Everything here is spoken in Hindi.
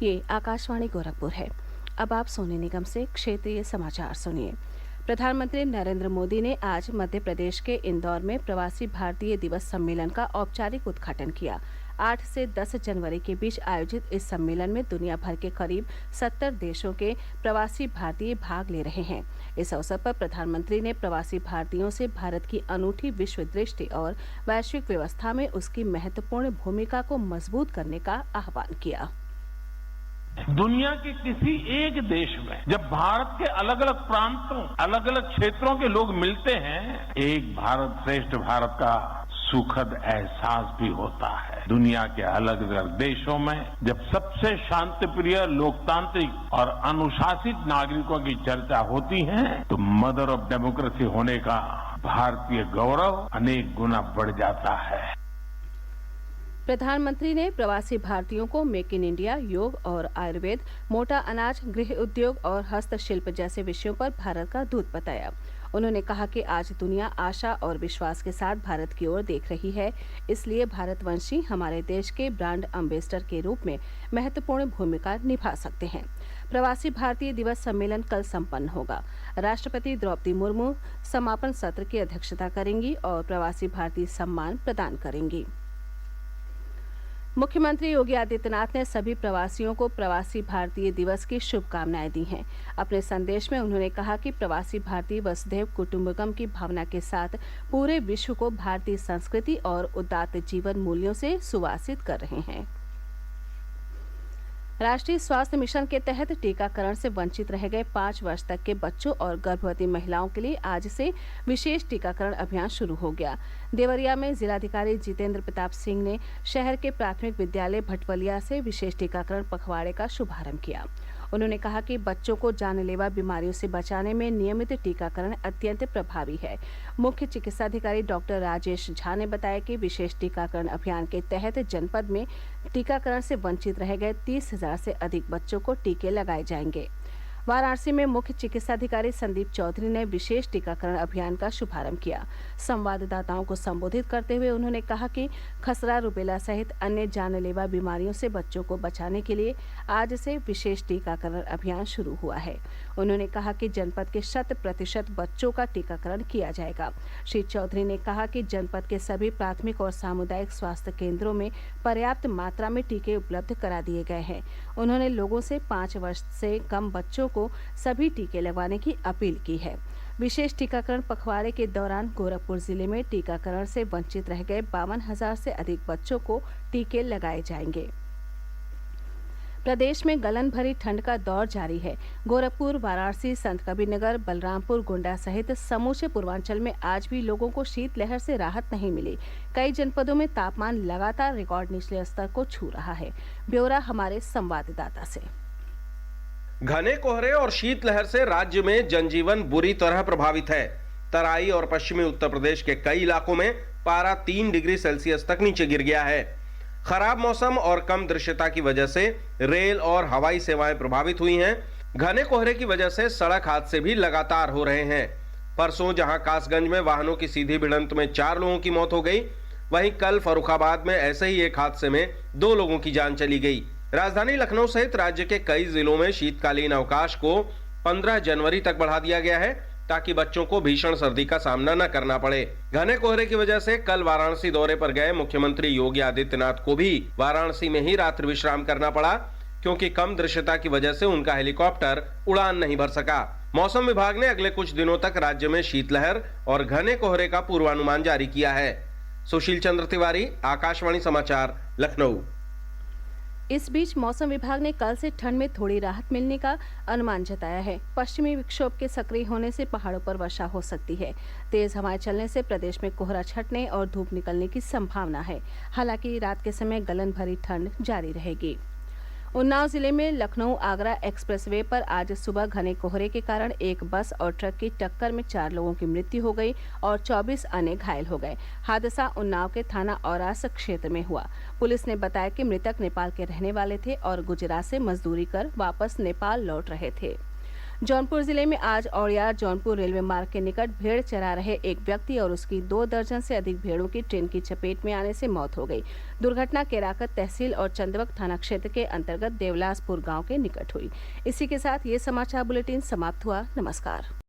ये आकाशवाणी गोरखपुर है। अब आप सोने निगम से क्षेत्रीय समाचार सुनिए। प्रधानमंत्री नरेंद्र मोदी ने आज मध्य प्रदेश के इंदौर में प्रवासी भारतीय दिवस सम्मेलन का औपचारिक उद्घाटन किया। 8 से 10 जनवरी के बीच आयोजित इस सम्मेलन में दुनिया भर के करीब 70 देशों के प्रवासी भारतीय भाग ले रहे हैं। इस अवसर पर प्रधानमंत्री ने प्रवासी भारतीयों से भारत की अनूठी विश्व दृष्टि और वैश्विक व्यवस्था में उसकी महत्वपूर्ण भूमिका को मजबूत करने का आह्वान किया। दुनिया के किसी एक देश में जब भारत के अलग अलग प्रांतों, अलग अलग क्षेत्रों के लोग मिलते हैं, एक भारत श्रेष्ठ भारत का सुखद एहसास भी होता है। दुनिया के अलग अलग देशों में जब सबसे शांतिप्रिय, लोकतांत्रिक और अनुशासित नागरिकों की चर्चा होती है, तो मदर ऑफ डेमोक्रेसी होने का भारतीय गौरव अनेक गुना बढ़ जाता है। प्रधानमंत्री ने प्रवासी भारतीयों को मेक इन इंडिया, योग और आयुर्वेद, मोटा अनाज, गृह उद्योग और हस्तशिल्प जैसे विषयों पर भारत का दूत बताया। उन्होंने कहा कि आज दुनिया आशा और विश्वास के साथ भारत की ओर देख रही है, इसलिए भारतवंशी हमारे देश के ब्रांड एम्बेसडर के रूप में महत्वपूर्ण भूमिका निभा सकते हैं। प्रवासी भारतीय दिवस सम्मेलन कल संपन्न होगा। राष्ट्रपति द्रौपदी मुर्मू समापन सत्र की अध्यक्षता करेंगी और प्रवासी भारतीय सम्मान प्रदान करेंगी। मुख्यमंत्री योगी आदित्यनाथ ने सभी प्रवासियों को प्रवासी भारतीय दिवस की शुभकामनाएं दी हैं। अपने संदेश में उन्होंने कहा कि प्रवासी भारतीय वसुधैव कुटुंबकम की भावना के साथ पूरे विश्व को भारतीय संस्कृति और उदात्त जीवन मूल्यों से सुवासित कर रहे हैं। राष्ट्रीय स्वास्थ्य मिशन के तहत टीकाकरण से वंचित रह गए 5 वर्ष तक के बच्चों और गर्भवती महिलाओं के लिए आज से विशेष टीकाकरण अभियान शुरू हो गया। देवरिया में जिलाधिकारी जितेंद्र प्रताप सिंह ने शहर के प्राथमिक विद्यालय भटवलिया से विशेष टीकाकरण पखवाड़े का शुभारंभ किया। उन्होंने कहा कि बच्चों को जानलेवा बीमारियों से बचाने में नियमित टीकाकरण अत्यंत प्रभावी है। मुख्य चिकित्साधिकारी डॉक्टर राजेश झा ने बताया कि विशेष टीकाकरण अभियान के तहत जनपद में टीकाकरण से वंचित रह गए 30,000 से अधिक बच्चों को टीके लगाए जाएंगे। वाराणसी में मुख्य चिकित्साधिकारी संदीप चौधरी ने विशेष टीकाकरण अभियान का शुभारंभ किया। संवाददाताओं को संबोधित करते हुए उन्होंने कहा कि खसरा, रुबेला सहित अन्य जानलेवा बीमारियों से बच्चों को बचाने के लिए आज से विशेष टीकाकरण अभियान शुरू हुआ है। उन्होंने कहा कि जनपद के 100% बच्चों का टीकाकरण किया जाएगा। श्री चौधरी ने कहा कि जनपद के सभी प्राथमिक और सामुदायिक स्वास्थ्य केंद्रों में पर्याप्त मात्रा में टीके उपलब्ध करा दिए गए हैं। उन्होंने लोगों से 5 वर्ष से कम बच्चों को सभी टीके लगवाने की अपील की है। विशेष टीकाकरण पखवाड़े के दौरान गोरखपुर जिले में टीकाकरण से वंचित रह गए 52,000 से अधिक बच्चों को टीके लगाए जाएंगे। प्रदेश में गलन भरी ठंड का दौर जारी है। गोरखपुर, वाराणसी, संतकबीरनगर, बलरामपुर, गोंडा सहित समूचे पूर्वांचल में आज भी लोगों को शीतलहर से राहत नहीं मिली। कई जनपदों में तापमान लगातार रिकॉर्ड निचले स्तर को छू रहा है। ब्यौरा हमारे संवाददाता से। घने कोहरे और शीतलहर से राज्य में जनजीवन बुरी तरह प्रभावित है। तराई और पश्चिमी उत्तर प्रदेश के कई इलाकों में पारा 3 डिग्री सेल्सियस तक नीचे गिर गया है। खराब मौसम और कम दृश्यता की वजह से रेल और हवाई सेवाएं प्रभावित हुई हैं। घने कोहरे की वजह से सड़क हादसे भी लगातार हो रहे हैं। परसों जहां कासगंज में वाहनों की सीधी भिड़ंत में 4 लोगों की मौत हो गई, वहीं कल फर्रुखाबाद में ऐसे ही एक हादसे में 2 लोगों की जान चली गई। राजधानी लखनऊ सहित राज्य के कई जिलों में शीतकालीन अवकाश को 15 जनवरी तक बढ़ा दिया गया है, ताकि बच्चों को भीषण सर्दी का सामना न करना पड़े। घने कोहरे की वजह से कल वाराणसी दौरे पर गए मुख्यमंत्री योगी आदित्यनाथ को भी वाराणसी में ही रात्रि विश्राम करना पड़ा, क्योंकि कम दृश्यता की वजह से उनका हेलीकॉप्टर उड़ान नहीं भर सका। मौसम विभाग ने अगले कुछ दिनों तक राज्य में शीतलहर और घने कोहरे का पूर्वानुमान जारी किया है। सुशील चंद्र तिवारी, आकाशवाणी समाचार, लखनऊ। इस बीच मौसम विभाग ने कल से ठंड में थोड़ी राहत मिलने का अनुमान जताया है। पश्चिमी विक्षोभ के सक्रिय होने से पहाड़ों पर वर्षा हो सकती है। तेज हवाएं चलने से प्रदेश में कोहरा छटने और धूप निकलने की संभावना है। हालांकि रात के समय गलन भरी ठंड जारी रहेगी। उन्नाव जिले में लखनऊ आगरा एक्सप्रेसवे पर आज सुबह घने कोहरे के कारण एक बस और ट्रक की टक्कर में 4 लोगों की मृत्यु हो गई और 24 अन्य घायल हो गए। हादसा उन्नाव के थाना औरास क्षेत्र में हुआ। पुलिस ने बताया कि मृतक नेपाल के रहने वाले थे और गुजरात से मजदूरी कर वापस नेपाल लौट रहे थे। जौनपुर जिले में आज औड़ियार जौनपुर रेलवे मार्ग के निकट भेड़ चरा रहे एक व्यक्ति और उसकी 2 दर्जन से अधिक भेड़ों की ट्रेन की चपेट में आने से मौत हो गई। दुर्घटना केराकत तहसील और चंदवक थाना क्षेत्र के अंतर्गत देवलासपुर गांव के निकट हुई। इसी के साथ ये समाचार बुलेटिन समाप्त हुआ। नमस्कार।